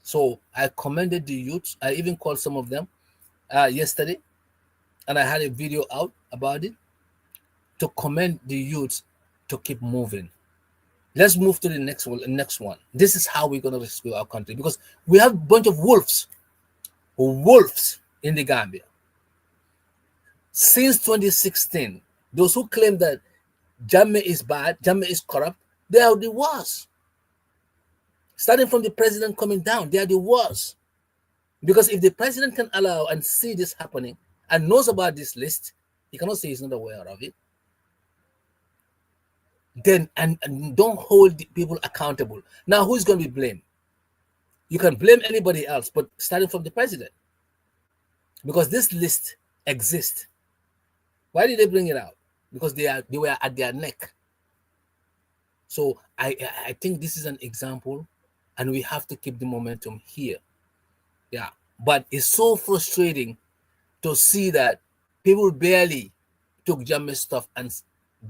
B: So I commended the youth. I even called some of them yesterday, and I had a video out about it to commend the youth to keep moving. Let's move to the next one. This is how we're going to rescue our country, because we have a bunch of wolves in the Gambia. Since 2016, those who claim that Jammeh is bad, Jammeh is corrupt, they are the worst. Starting from the president coming down, they are the worst. Because if the president can allow and see this happening and knows about this list, he cannot say he's not aware of it. Then and don't hold the people accountable. Now, who's going to be blamed? You can blame anybody else, but starting from the president, because this list exists. Why did they bring it out? Because they were at their neck. So I think this is an example, and we have to keep the momentum here. Yeah, but it's so frustrating to see that people barely took Jammeh's stuff and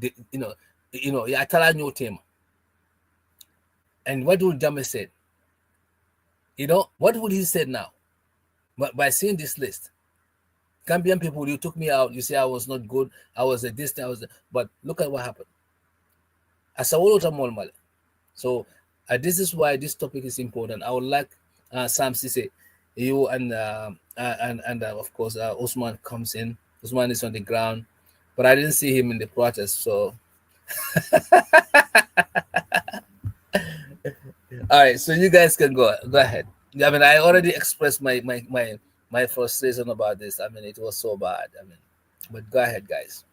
B: I tell a new team. And what would Jammeh say? What would he say now? But by seeing this list, Gambian people, you took me out. You say I was not good. I was a this. But look at what happened. So this is why this topic is important. I would like Sam Ceesay, you and of course Usman comes in. Usman is on the ground, but I didn't see him in the protest. So, all right. So you guys can go ahead. I mean, I already expressed my frustration about this. I mean, it was so bad. I mean, but go ahead, guys.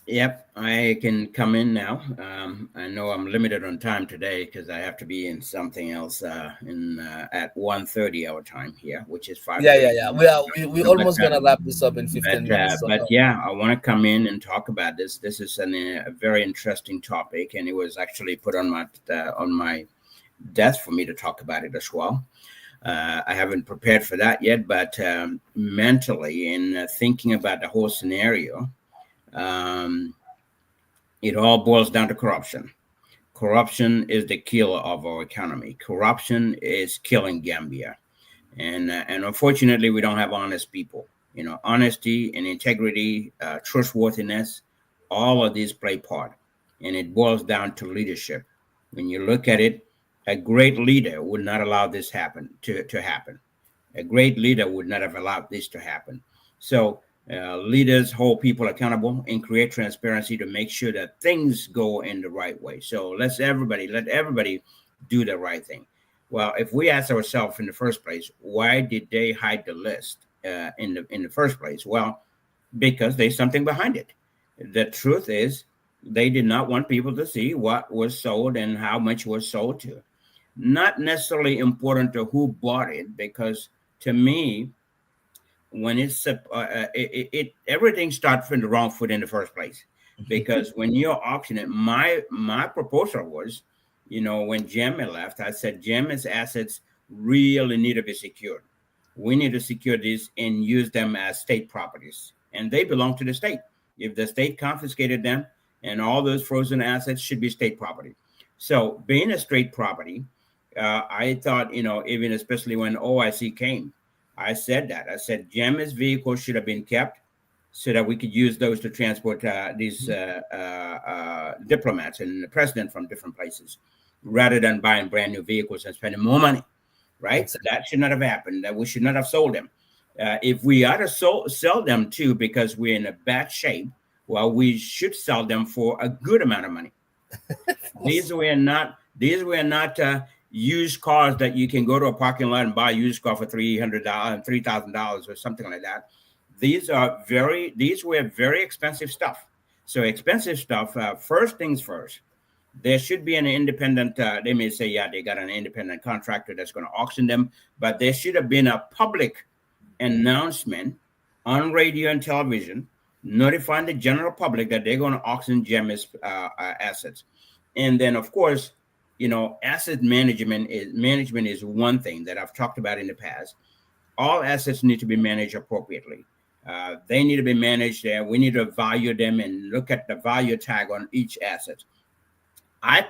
C: Yep, I can come in now. I know I'm limited on time today because I have to be in something else at 1:30 our time here, which is 5.
B: Yeah. We almost gonna wrap this up in 15 minutes.
C: But yeah, I want to come in and talk about this. This is a very interesting topic, and it was actually put on my desk for me to talk about it as well. I haven't prepared for that yet, but mentally, in thinking about the whole scenario, it all boils down to corruption. Corruption is the killer of our economy. Corruption is killing Gambia. And unfortunately, we don't have honest people. Honesty and integrity, trustworthiness, all of these play part. And it boils down to leadership. When you look at it, a great leader would not allow this to happen. A great leader would not have allowed this to happen. So leaders hold people accountable and create transparency to make sure that things go in the right way. So let everybody do the right thing. Well, if we ask ourselves in the first place, why did they hide the list in the first place? Well, because there's something behind it. The truth is, they did not want people to see what was sold and how much was sold to. Not necessarily important to who bought it, because to me, when it's everything starts from the wrong foot in the first place. Because when you're auctioning, my proposal was, when Jammeh left, I said Jammeh's assets really need to be secured. We need to secure these and use them as state properties, and they belong to the state. If the state confiscated them, and all those frozen assets should be state property. So being a state property, I thought, even especially when OIC came, I said Jammeh's vehicle should have been kept so that we could use those to transport these diplomats and the president from different places, rather than buying brand new vehicles and spending more money, right? Exactly. That should not have happened. That we should not have sold them. If we are to sell them too, because we're in a bad shape, well, we should sell them for a good amount of money. These were not used cars that you can go to a parking lot and buy a used car for $300, $3,000 or something like that. These were very expensive stuff. So expensive stuff, first things first, there should be an independent, they may say, yeah, they got an independent contractor that's going to auction them, but there should have been a public announcement on radio and television notifying the general public that they're going to auction Jammeh's assets. And then, of course, asset management is one thing that I've talked about in the past. All assets need to be managed appropriately. They need to be managed there. We need to value them and look at the value tag on each asset. I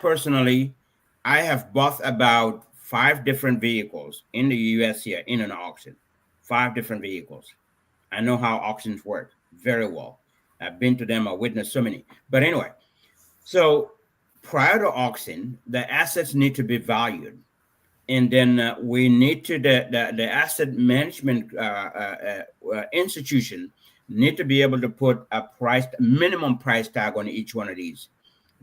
C: have bought about 5 different vehicles in the U.S. here in an auction. 5 different vehicles. I know how auctions work very well. I've been to them. I witnessed so many. But anyway, so prior to auction, the assets need to be valued. And then we need to, the asset management institution need to be able to put a minimum price tag on each one of these.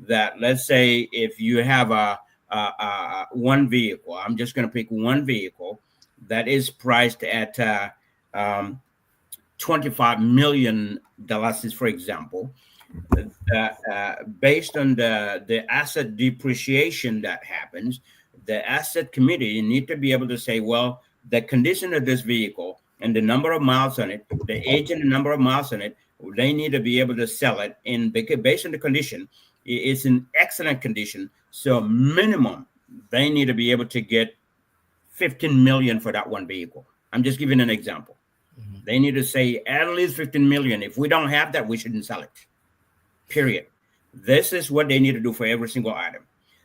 C: That, let's say, if you have one vehicle, I'm just going to pick one vehicle that is priced at $25 million, for example, based on the asset depreciation that happens, the asset committee need to be able to say, well, the condition of this vehicle and the number of miles on it, the age and the number of miles on it, they need to be able to sell it. And based on the condition, it's in excellent condition. So minimum, they need to be able to get $15 million for that one vehicle. I'm just giving an example. Mm-hmm. They need to say at least $15 million. If we don't have that, we shouldn't sell it. Period. This is what they need to do for every single item.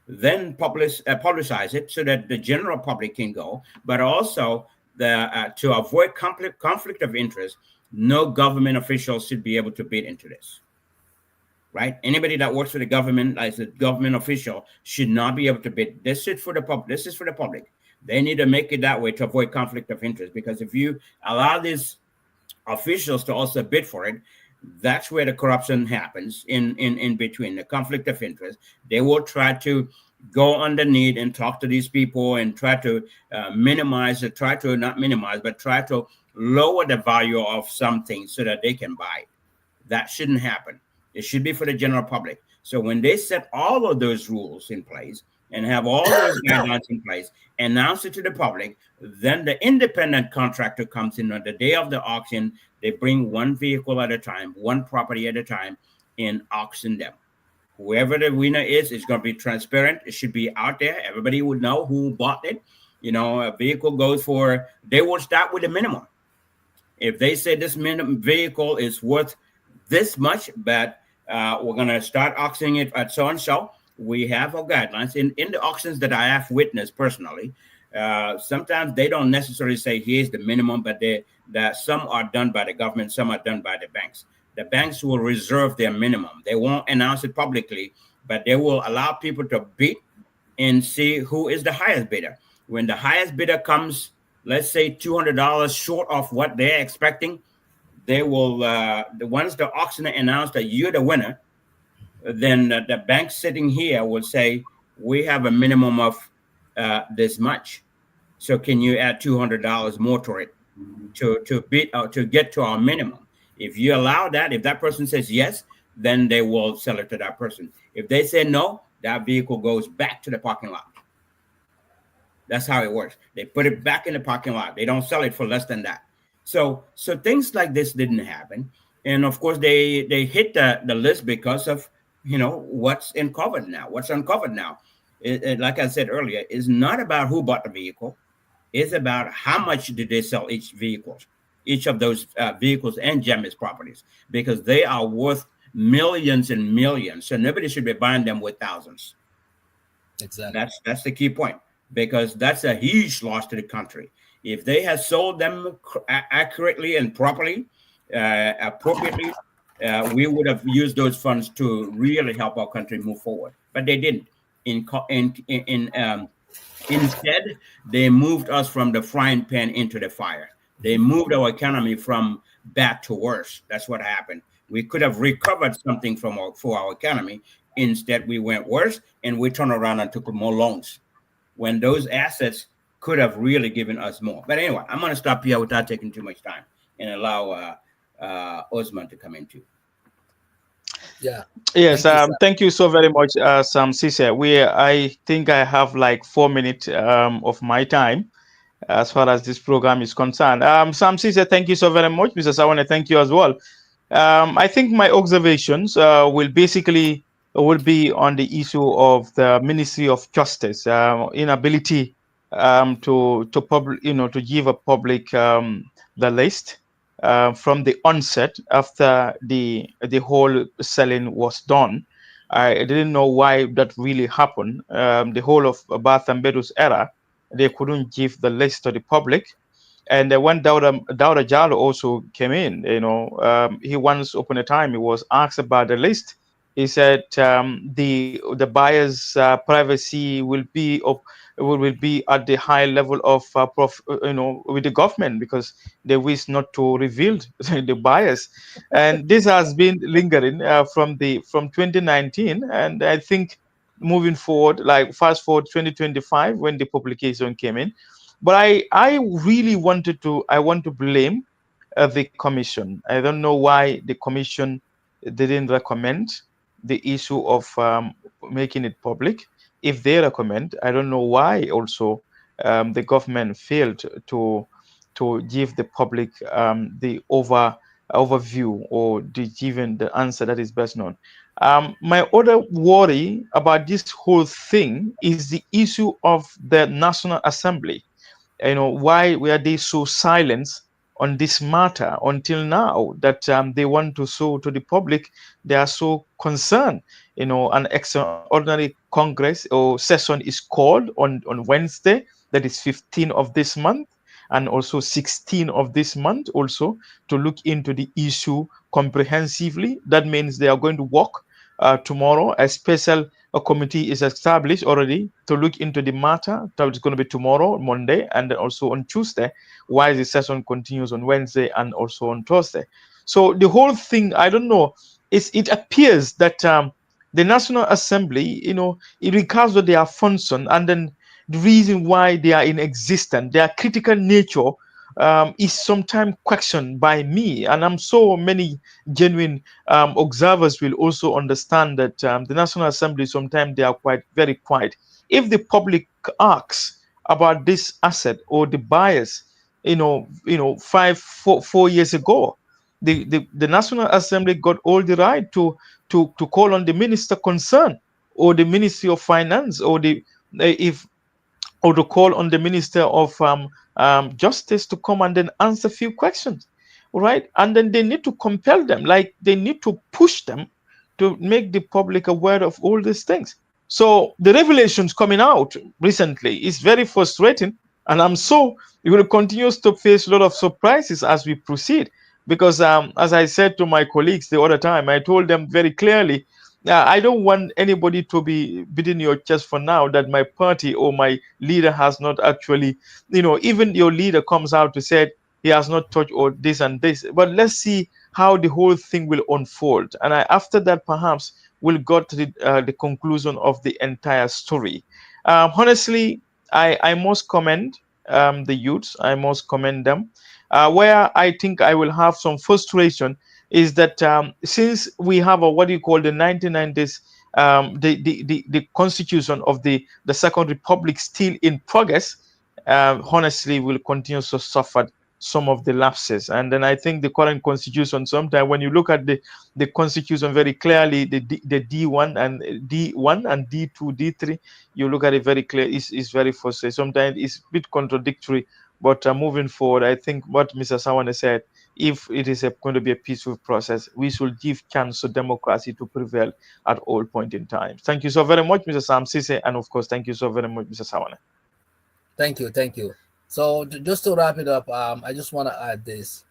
C: Then publicize it so that the general public can go, but also to avoid conflict of interest, no government officials should be able to bid into this. Right? Anybody that works for the government, as a government official, should not be able to bid. This is for the public. This is for the public. They need to make it that way to avoid conflict of interest, because if you allow these officials to also bid for it, that's where the corruption happens in between, the conflict of interest. They will try to go underneath and talk to these people and try to try to lower the value of something so that they can buy it. That shouldn't happen. It should be for the general public. So when they set all of those rules in place and have all those guidelines in place, announce it to the public, then the independent contractor comes in on the day of the auction. They bring one vehicle at a time, one property at a time, and auction them. Whoever the winner is, it's going to be transparent. It should be out there. Everybody would know who bought it. A vehicle goes for, they will start with a minimum. If they say this minimum vehicle is worth this much, but we're going to start auctioning it at so-and-so, we have our guidelines in the auctions that I have witnessed personally. Sometimes they don't necessarily say here's the minimum, but that some are done by the government, some are done by the banks. The banks will reserve their minimum. They won't announce it publicly, but they will allow people to bid and see who is the highest bidder. When the highest bidder comes, let's say $200 short of what they're expecting, they will, once the auctioneer announced that you're the winner, then the bank sitting here will say, we have a minimum of this much. So can you add $200 more to it to bid to get to our minimum? If you allow that, if that person says yes, then they will sell it to that person. If they say no, that vehicle goes back to the parking lot. That's how it works. They put it back in the parking lot. They don't sell it for less than that. So things like this didn't happen. And of course, they hit the list because of, what's uncovered now. What's uncovered now, like I said earlier, is not about who bought the vehicle. It's about how much did they sell each of those vehicles and Jammeh's properties, because they are worth millions and millions. So nobody should be buying them with thousands.
B: Exactly.
C: That's the key point, because that's a huge loss to the country. If they had sold them accurately and properly, appropriately, we would have used those funds to really help our country move forward. But they didn't. Instead, they moved us from the frying pan into the fire. They moved our economy from bad to worse. That's what happened. We could have recovered something for our economy. Instead, we went worse, and we turned around and took more loans when those assets could have really given us more. But anyway, I'm going to stop here without taking too much time and allow Osman to come in too.
B: Yeah.
D: Yes. Thank you so very much, Sam Ceesay. I think I have like 4 minutes of my time as far as this program is concerned. Sam Ceesay, thank you so very much. Mr. Sawaneh, thank you as well. I think my observations will be on the issue of the Ministry of Justice inability to give a public the list from the onset after the whole selling was done. I didn't know why that really happened. The whole of Bath and Bedu's era, they couldn't give the list to the public. And when Dauda Jallo also came in, he once upon a time he was asked about the list. He said the buyer's privacy will be at the high level of with the government, because they wish not to reveal the buyers, and this has been lingering from 2019, and I think moving forward, like fast forward 2025 when the publication came in. But I really want to blame the commission. I don't know why the commission didn't recommend the issue of making it public. If they recommend, I don't know why also the government failed to give the public the overview, or given the answer that is best known. My other worry about this whole thing is the issue of the National Assembly. Why were they so silent on this matter until now, that they want to show to the public they are so concerned? An extraordinary Congress or session is called on Wednesday, that is 15 of this month, and also 16 of this month, also to look into the issue comprehensively. That means they are going to work tomorrow. A special committee is established already to look into the matter. That is going to be tomorrow, Monday, and then also on Tuesday, while the session continues on Wednesday and also on Thursday. So the whole thing, I don't know, it appears that the National Assembly, it regards what their function, and then the reason why they are in existence, their critical nature is sometimes questioned by me. And I'm so many genuine observers will also understand that the National Assembly, sometimes they are very quiet. If the public asks about this asset or the buyers, 4 years ago, the National Assembly got all the right to call on the minister concerned, or the Ministry of Finance, or to call on the Minister of Justice to come and then answer a few questions, right? And then they need to compel them, like they need to push them to make the public aware of all these things. So the revelations coming out recently is very frustrating, and I'm so we will continue to face a lot of surprises as we proceed. Because as I said to my colleagues the other time, I told them very clearly, I don't want anybody to be beating your chest for now that my party or my leader has not actually, even your leader comes out to say he has not touched all this and this. But let's see how the whole thing will unfold, and after that, perhaps we'll got to the conclusion of the entire story. Honestly, I must commend the youths. I must commend them. Where I think I will have some frustration is that since we have a what you call the 1990s, the constitution of the Second Republic still in progress, honestly, will continue to suffer some of the lapses. And then I think the current constitution, sometimes when you look at the constitution very clearly, the D1 and D1 and D2, D3, you look at it very clear, is very frustrating. Sometimes it's a bit contradictory, but moving forward, I think what Mr. Sawaneh said, if it is going to be a peaceful process, we should give chance to democracy to prevail at all point in time. Thank you so very much, Mr. Sam Ceesay, and of course, thank you so very much, Mr. Sawaneh.
B: Thank you, thank you. So just to wrap it up, I just want to add this.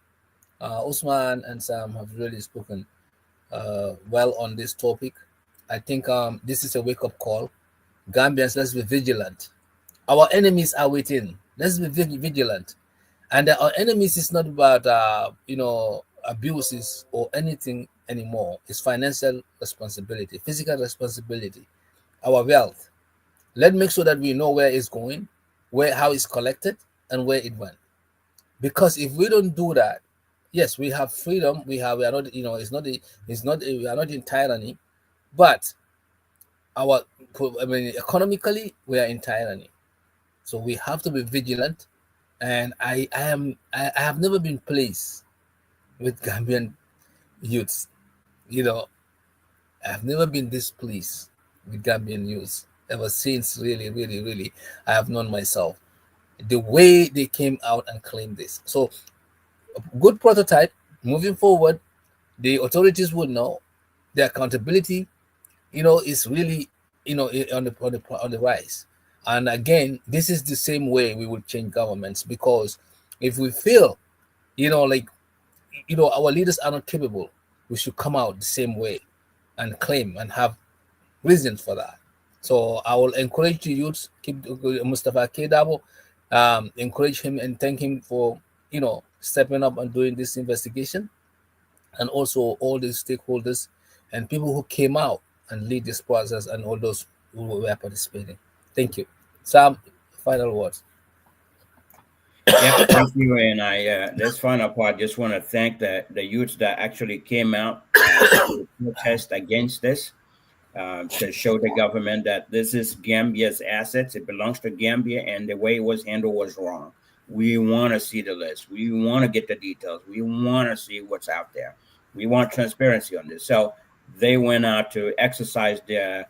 B: Usman and Sam have really spoken well on this topic. I think this is a wake-up call. Gambians, let's be vigilant. Our enemies are within. Let's be vigilant. And our enemies is not about abuses or anything anymore. It's financial responsibility, physical responsibility, our wealth. Let's make sure that we know where it's going, how it's collected, and where it went. Because if we don't do that, yes, we have freedom. We are not, we are not in tyranny, but economically we are in tyranny. So we have to be vigilant. And I have never been pleased with Gambian youths. I have never been displeased with Gambian youths ever since. Really, really, really, I have known myself. The way they came out and claimed this. So, a good prototype. Moving forward, the authorities would know the accountability. Is really on the rise. And again, this is the same way we will change governments, because if we feel, our leaders are not capable, we should come out the same way and claim and have reasons for that. So I will encourage the youths, keep Mustafa Kedabo, encourage him and thank him for, stepping up and doing this investigation, and also all the stakeholders and people who came out and lead this process, and all those who were participating. Thank you. Sam, final words.
C: Yeah, thank you. And this final part, just want to thank the youths that actually came out to protest against this, to show the government that this is Gambia's assets. It belongs to Gambia, and the way it was handled was wrong. We want to see the list. We want to get the details. We want to see what's out there. We want transparency on this. So they went out to exercise their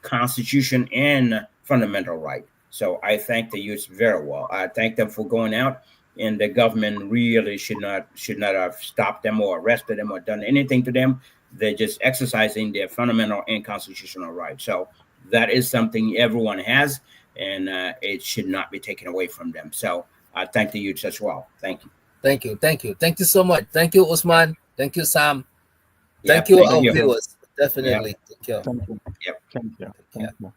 C: constitution and fundamental right. So I thank the youths very well. I thank them for going out, and the government really should not have stopped them or arrested them or done anything to them. They're just exercising their fundamental and constitutional right. So that is something everyone has, and it should not be taken away from them. So I thank the youths as well. Thank you.
B: Thank you. Thank you. Thank you so much. Thank you, Usman. Thank you, Sam. Thank you, our viewers. Definitely.
C: Yep.
B: Thank you.
C: Yep.
D: Thank you. Thank you.